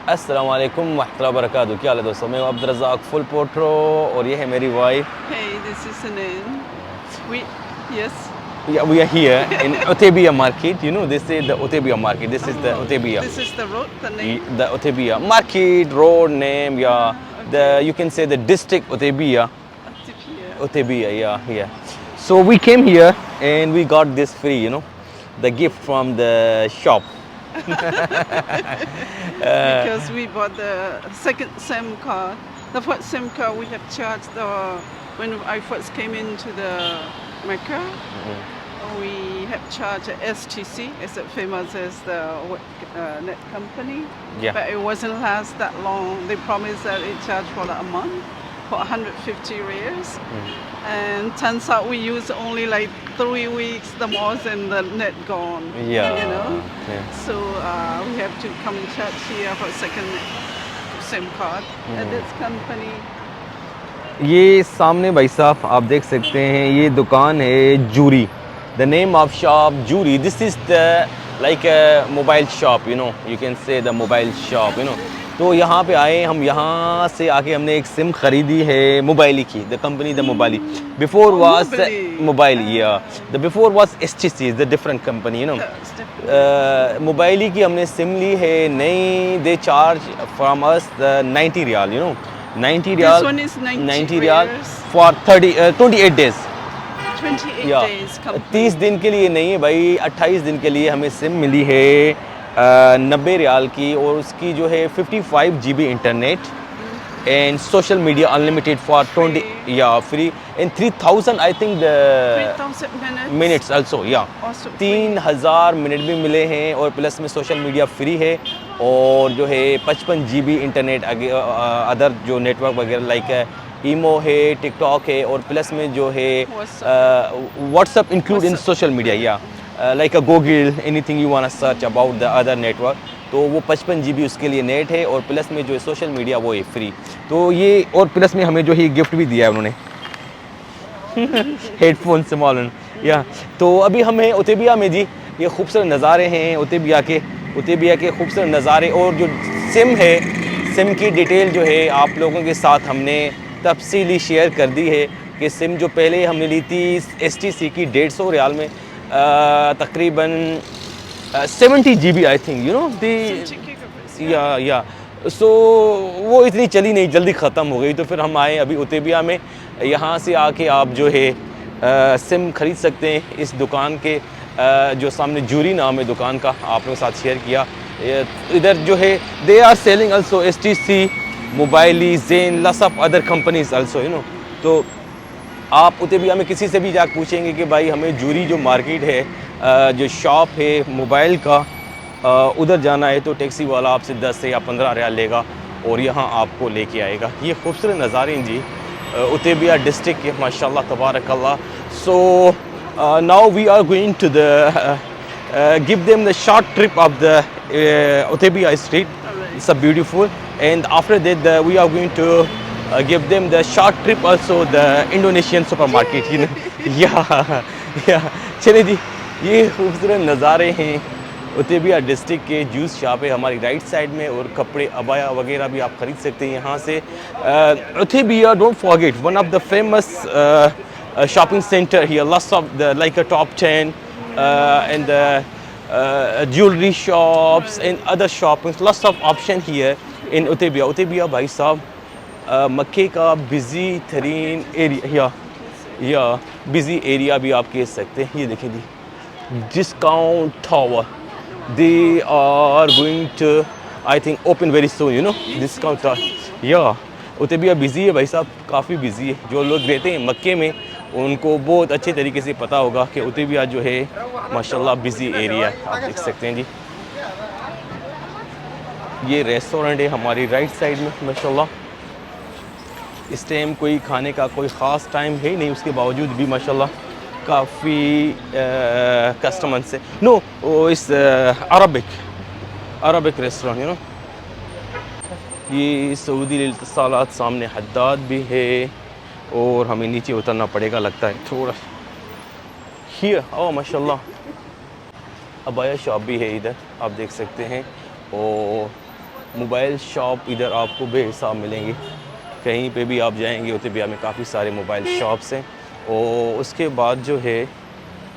अस्सलाम वालेकुम वरहमतुल्लाहि वबरकातुहू। क्या हाल है दोस्तों, मैं हूं अब्दुल रज़ाक फुल पोट्रो और ये है मेरी wife. Hey, this is Sanin. We, yes. We are here in Otebia market. You know, this is the Otebia market. This is the Oh, Otebia. this is the road, the name. The Otebia market road name, yeah. The Okay. you can say the district Otebia. Atipia. Otebia, yeah, yeah. So we came here and we got this free, you know, the gift from the shop. Because we bought the second SIM card. The first SIM card we have charged when I first came into the Mecca. We have charged STC, as it famous as the net company. Yeah. But it wasn't last that long. They promised that it charged for a month for 150 riyals. And turns out we used only like 3 weeks the most and the net gone. Yeah. You know? Yeah. So we have to come and charge here for second SIM card at this company. ये सामने भाई साहब आप देख सकते हैं, ये दुकान है Jouri. The name of shop Jouri. This is the like mobile shop, you know, you can say the mobile shop, you know. तो यहाँ पे आए हम, यहाँ से आके हमने एक सिम ख़रीदी है मोबाइली की, the company the Mobily. Before was Mobily. Mobile, या the before was STC, the different company, you know. That's different. Mobily की हमने सिम ली है नई। They charge from us 90 riyal, you know, 90 This riyal, one is 90 riyal riyals. For 28 days. 28 या days company. 30 दिन के लिए नहीं है भाई, 28 दिन के लिए हमें सिम मिली है 90 रियाल की, और उसकी जो है 55 GB internet and social media unlimited for 20 या free and 3000 I think the 3,000 minutes. Minutes also, या Also free. 3000 मिनट भी मिले हैं, और प्लस में सोशल मीडिया फ्री है, और जो है 55 GB इंटरनेट, अदर जो नेटवर्क वगैरह लाइक ईमो है, टिकटॉक है, और प्लस में जो है WhatsApp include in social media, या like a Google, anything you want search about the other network, तो वो 55 GB उसके लिए नेट है, और प्लस में जो है सोशल मीडिया वो है फ्री। तो ये, और प्लस में हमें जो है गिफ्ट भी दिया है उन्होंने हेडफोन से मॉलन, या। तो अभी हम हैं उतेबिया में जी। ये खूबसूरत नज़ारे हैं उतेबिया के खूबसूरत नज़ारे, और जो सिम है, सिम की डिटेल जो है आप लोगों के साथ हमने तफसीली शेयर कर दी है कि सिम जो पहले हमने ली थी STC की 150 रियाल में, तकरीबन 70 GB I think, you know, the, 70 gigabits. या सो वो इतनी चली नहीं, जल्दी ख़त्म हो गई। तो फिर हम आए अभी उतेबिया में। यहाँ से आके आप जो है सिम ख़रीद सकते हैं इस दुकान के, जो सामने जूरी नाम है दुकान का, आप लोगों के साथ शेयर किया। इधर जो है they are selling also STC, Mobily, Zain, lots of other companies also, you know. तो आप उतेबिया में किसी से भी जाकर पूछेंगे कि भाई हमें जूरी जो मार्केट है, जो शॉप है मोबाइल का, उधर जाना है, तो टैक्सी वाला आपसे 10 से या 15 रियाल लेगा और यहाँ आपको लेके आएगा। ये खूबसूरत नज़ारे हैं जी उतेबिया डिस्ट्रिक्ट के, माशाल्लाह तबारकल्लाह। So now we are going to the give them the short trip of the Otebia street. It's a beautiful, and after that we are going to give them the short trip also the Indonesian supermarket, you know. yeah चले जी। ये खूबसूरत नज़ारे हैं उतेबिया district के। Juice shop है हमारी right side में, और कपड़े, अबाया वगैरह भी आप ख़रीद सकते हैं यहाँ से। Utaybiyah, don't forget, one of the famous shopping center here, lots of the like a top 10 and the jewelry shops and other shopping, lots of option here in Otebia. Otebia भाई साहब मक्के का बिजी तरीन area, या busy area भी आप कह सकते हैं। ये देखें जी, discount tower, they are going to I think open very soon, you know, discount tower. या उतेबिया बिजी है भाई साहब, काफ़ी बिजी है। जो लोग रहते हैं मक्के में उनको बहुत अच्छे तरीके से पता होगा कि उतेबिया जो है माशाल्लाह बिजी एरिया है, आप देख सकते हैं जी। ये रेस्टोरेंट है हमारी राइट साइड में माशाल्लाह। इस टाइम कोई खाने का कोई ख़ास टाइम है नहीं, उसके बावजूद भी माशाल्लाह काफ़ी कस्टमर्स है। नो, इस अरबिक रेस्टोरेंट, यू नो। ये सऊदी इत्तिसालात सामने हद्दाद भी है, और हमें नीचे उतरना पड़ेगा लगता है थोड़ा। हियर, ओह माशाल्लाह, अबाया शॉप भी है इधर, आप देख सकते हैं। और मोबाइल शॉप इधर आपको बेहिसाब मिलेंगी। कहीं पे भी आप जाएंगे उतबिया में काफ़ी सारे मोबाइल शॉप्स हैं। और उसके बाद जो है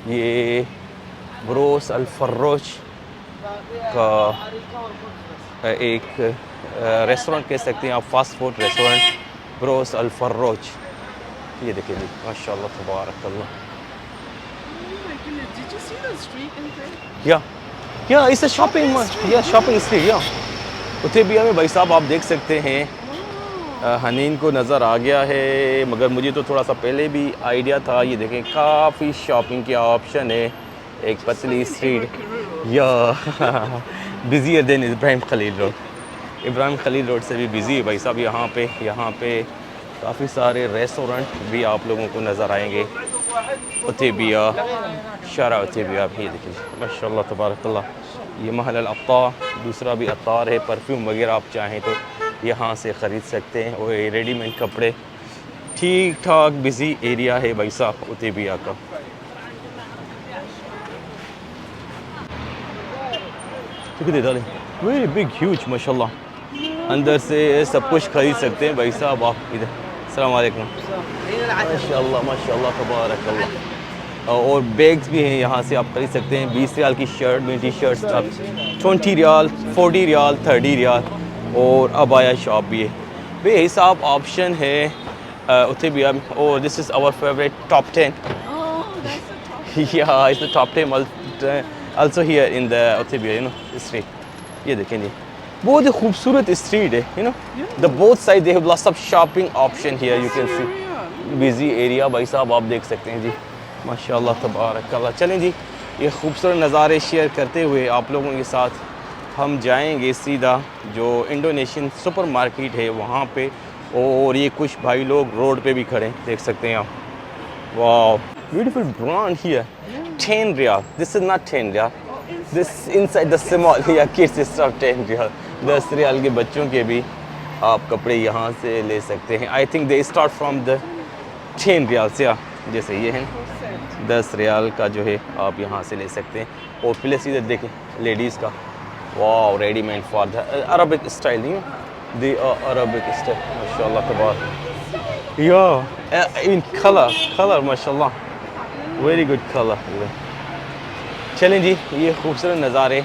ये बरोस अल फर्रोज का एक रेस्टोरेंट कह सकते हैं आप, फास्ट फूड रेस्टोरेंट बरोस अल फर्रोज। ये देखिए जी, माशाल्लाह तबारकल्लाह। Oh my goodness, did you see the street in there? या इस शॉपिंग या शॉपिंग स्ट्रीट या उतबिया में भाई साहब आप देख सकते हैं। Wow. हनीन को नज़र आ गया है, मगर मुझे तो थोड़ा सा पहले भी आइडिया था। ये देखें काफ़ी शॉपिंग के ऑप्शन है। एक पतली स्ट्रीट या busier than Ibrahim Khalil road, Ibrahim Khalil road से भी बिज़ी है भाई साहब। यहाँ पे काफ़ी सारे रेस्टोरेंट भी आप लोगों को नज़र आएंगे। उतबिया शारा उतबिया भी देखिए माशाल्लाह तबारकल्लाह। ये महल अल अत्तार, दूसरा भी अत्तार है। परफ्यूम वगैरह आप चाहें तो यहाँ से ख़रीद सकते हैं। और रेडीमेड कपड़े, ठीक ठाक बिज़ी एरिया है भाई साहब उतबिया का। वेरी बिग ह्यूज माशाल्लाह। अंदर से सब कुछ खरीद सकते हैं भाई साहब आप इधर। अस्सलाम वालेकुम। माशाल्लाह माशाल्लाह तबारकल्लाह। और बैग्स भी हैं, यहाँ से आप खरीद सकते हैं। 20 रियाल की शर्ट में टी शर्ट्स आप 20 रियाल, 40 रियाल, 30 रियाल। और अबाया शॉप भी है, बेहिसाब ऑप्शन है उतबिया में। और this is our favourite top 10। Oh, that's the top. या it's the top 10 also here in the Uttibia, you know, street। ये देखें जी, बहुत ही खूबसूरत स्ट्रीट है, you know, the both side they have lots of shopping option here, you can see, busy area भाई साहब आप देख सकते हैं जी, माशाल्लाह तबारकल्लाह। चलें जी, ये खूबसूरत नज़ारे शेयर करते हुए आप लोगों के साथ हम जाएंगे सीधा जो इंडोनेशियन सुपर मार्केट है वहाँ पे। और ये कुछ भाई लोग रोड पे भी खड़े हैं, देख सकते हैं आप। वाह, beautiful brand here. 10 riyal, this is not 10 riyal, this inside the small या किड्स स्टफ 10 रियाल। 10 रियाल के बच्चों के भी आप कपड़े यहाँ से ले सकते हैं। I think they start from the 10 riyal से, जैसे ये है 10 रियाल का जो है आप यहाँ से ले सकते हैं। और प्लस इधर देखें लेडीज़ का, वाह, readymade for the Arabic style, you the Arabic style माशाल्लाह तबारक। या इन कलर माशाल्लाह, वेरी गुड कलर। चलें जी, ये खूबसूरत नज़ारे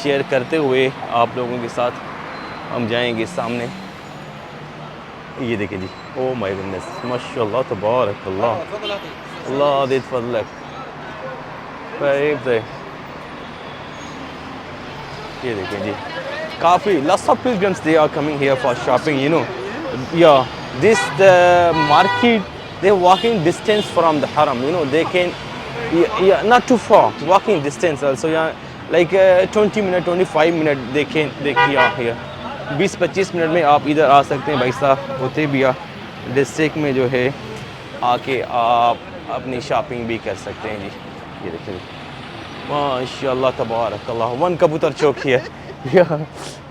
शेयर करते हुए आप लोगों के साथ हम जाएंगे सामने। ये देखें जी, ओ माय गुडनेस माशाल्लाह तबारकल्लाह, अल्लाह दे फज़लक। ये देखें जी, काफ़ी lots of pilgrims they are coming here for shopping, you know. Yeah, this the market, they're walking distance from the haram, you know. They can, yeah, not too far, walking distance also, yeah, like 20 minute, 25 minute they can, yeah, here 20-25 minute में आप इधर आ सकते हैं भाई साहब। उतबिया district में जो है आके आप अपनी शॉपिंग भी कर सकते हैं जी। ये देखिए माशाल्लाह तबारकल्लाह। वन कबूतर चौक है,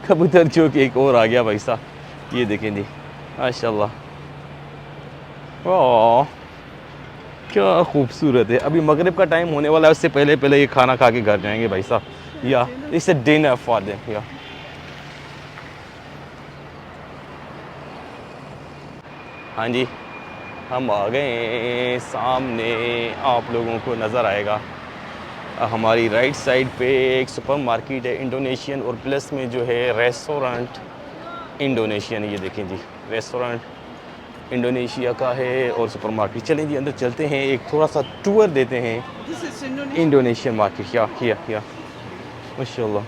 कबूतर चौक एक और आ गया भाई साहब। ये देखें जी माशाल्लाह, वाह क्या खूबसूरत है। अभी मगरिब का टाइम होने वाला है, उससे पहले पहले ये खाना खा के घर जाएंगे भाई साहब। या it's a dinner for them. या हाँ जी, हम आ गए सामने, आप लोगों को नज़र आएगा हमारी राइट साइड पे एक सुपर मार्केट है इंडोनेशियन, और प्लस में जो है रेस्टोरेंट इंडोनेशियन। ये देखें जी, रेस्टोरेंट इंडोनेशिया का है और सुपर मार्केट। चलें जी अंदर चलते हैं, एक थोड़ा सा टूर देते हैं इंडोनेशियन मार्केट। या माशाल्लाह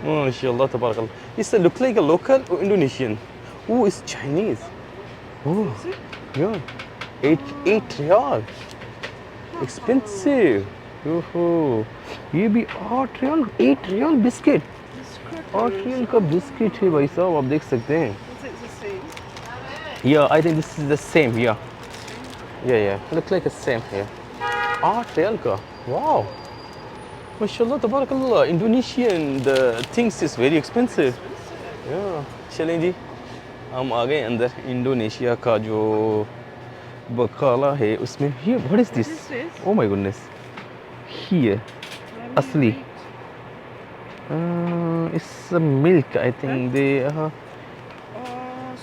माशाल्लाह तबारकल्लाह। It's look like a local or Indonesian. Oh, it's Chinese. Oh, yeah. 8 riyal. Expensive. ओहो, ये भी 8 रियाल, 8 रियाल बिस्किट। 8 रियाल का बिस्किट है भाई साहब, आप देख सकते हैं। Yeah, I think this is the same. Yeah. Looks like the same here. 8 riyal का, wow. माशाल्लाह तबारकल्लाह। Indonesian the things is very expensive. Yeah. चलें जी, हम आ गए अंदर। इंडोनेशिया का जो बकाला है उसमें, ये what is this? Oh my goodness, here असली It's milk, I think. They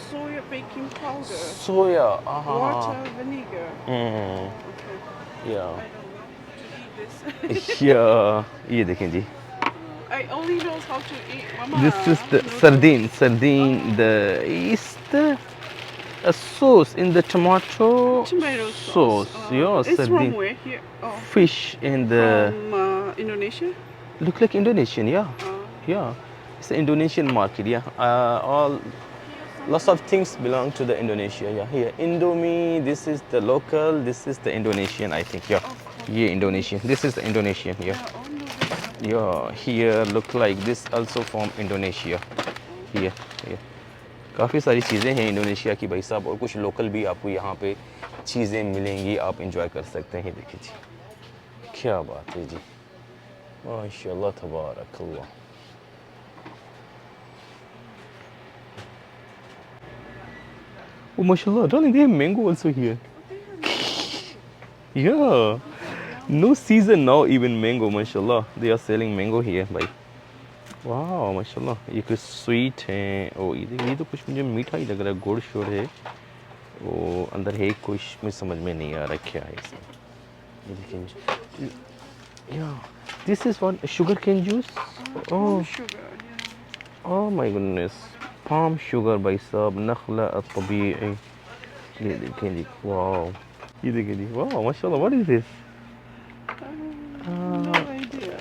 Soya baking powder, soya. water, vinegar. Mm, Okay. yeah. I don't know to eat this. Yeah. ये देखें जी. I only know how to eat, Mama. This is the noodles. sardine. Sardine. The is the a sauce in the tomato Tomato sauce. Yeah, It's sardine. from where here? Oh, Fish in the from Indonesia. look like Indonesian. Yeah. Uh, Yeah. It's the Indonesian market. Yeah. All lots of things belong to the Indonesia. Yeah. Here Indomie. This is the local. This is the Indonesian. I think. Yeah. Yeah. Indonesian. This is the Indonesian. Yeah. oh, noodles. Yeah, here look like this also from Indonesia. Here, here. काफ़ी सारी चीज़ें हैं Indonesia की भाई साहब और कुछ local भी आपको यहाँ पे चीज़ें मिलेंगी आप इंजॉय कर सकते हैं देखिए जी क्या बात है जी माशाल्लाह तबारकल्लाह Oh mashallah darling they have mango also here yeah no season now even mango mashallah they are selling mango here bhai वाह माशाल्लाह ये कुछ स्वीट है ओ ये तो कुछ मुझे मीठा ही लग रहा है गुड़ शुड़ है वो अंदर है कुछ मुझे समझ में नहीं आ रहा क्या है इसमें ये देखिए या this is what sugar cane juice oh Sugar. Yeah. Oh my goodness palm sugar भाई साहब नखला तबीई ये देखिए जी वाह ये देखिए जी वाह माशाल्लाह what is this No idea.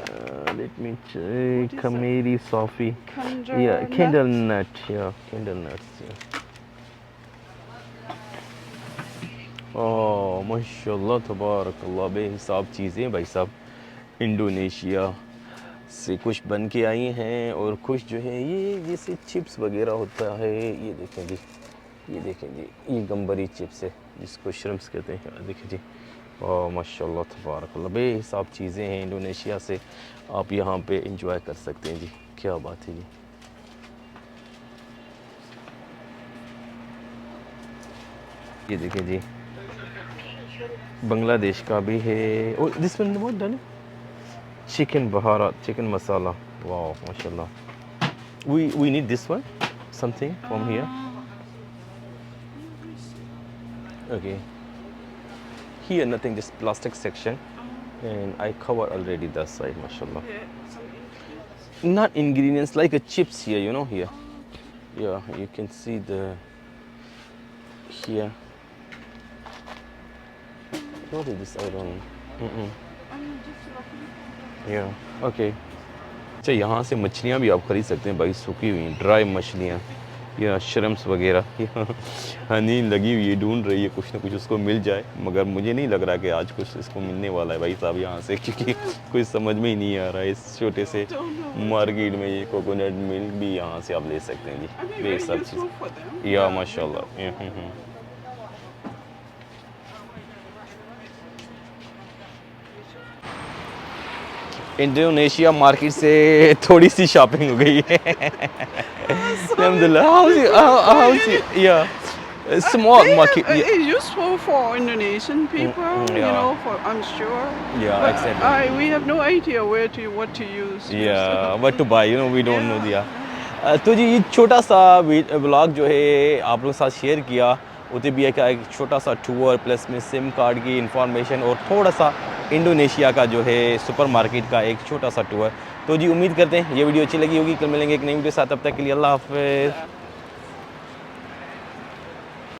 let me What check is that? Kamiri Sofi Kanja yeah candle nuts. nut yeah candle nuts yeah. Oh माशाल्लाह तबारकल्लाह बेहिसाब चीज़ें भाई साहब इंडोनेशिया से कुछ बन के आई हैं और कुछ जो है ये जैसे चिप्स वगैरह होता है ये देखें जी ये गंबरी चिप्स है जिसको श्रिम्प्स कहते हैं देखें जी ओह माशाल्लाह तबारकल्लाह बेहिसाब चीज़ें हैं इंडोनेशिया से आप यहाँ पे इंजॉय कर सकते हैं जी क्या बात है जी ये देखिए जी बांग्लादेश का भी है और this one what done chicken बहारात चिकन मसाला वाह माशाल्लाह we need this one something from here okay here nothing just plastic section and I cover already that side mashallah Yeah, some ingredients. not ingredients like a chips here you know here yeah you can see the here what is this I don't know Just roughly. yeah okay अच्छा यहाँ से मछलियाँ भी आप ख़रीद सकते हैं भाई सूखी हुई ड्राई मछलियाँ या श्रिम्प्स वगैरह हनी लगी हुई है ढूंढ रही है कुछ ना कुछ उसको मिल जाए मगर मुझे नहीं लग रहा कि आज कुछ इसको मिलने वाला है भाई साहब यहाँ से क्योंकि कुछ समझ में ही नहीं आ रहा है इस छोटे से मार्केट में ये कोकोनट मिल्क भी यहाँ से आप ले सकते हैं I mean, जी very ये सब useful चीज़ for them. या माशाल्लाह इंडोनेशिया मार्केट से थोड़ी सी शॉपिंग हो गई है अल्हम्दुलिल्लाह small market It's useful for Indonesian people, you yeah. know, for I'm sure. Yeah, But exactly. we have no idea what to use. yeah what to buy you know we don't know दिया तो जी ये छोटा सा blog जो है आप लोगों के साथ शेयर किया उतबिया का एक छोटा सा टूर प्लस में सिम कार्ड की इंफॉर्मेशन और थोड़ा सा इंडोनेशिया का जो है सुपरमार्केट का एक छोटा सा टूर तो जी उम्मीद करते हैं ये वीडियो अच्छी लगी होगी कल मिलेंगे एक नई वीडियो साथ तब तक के लिए अल्लाह हाफ़िज़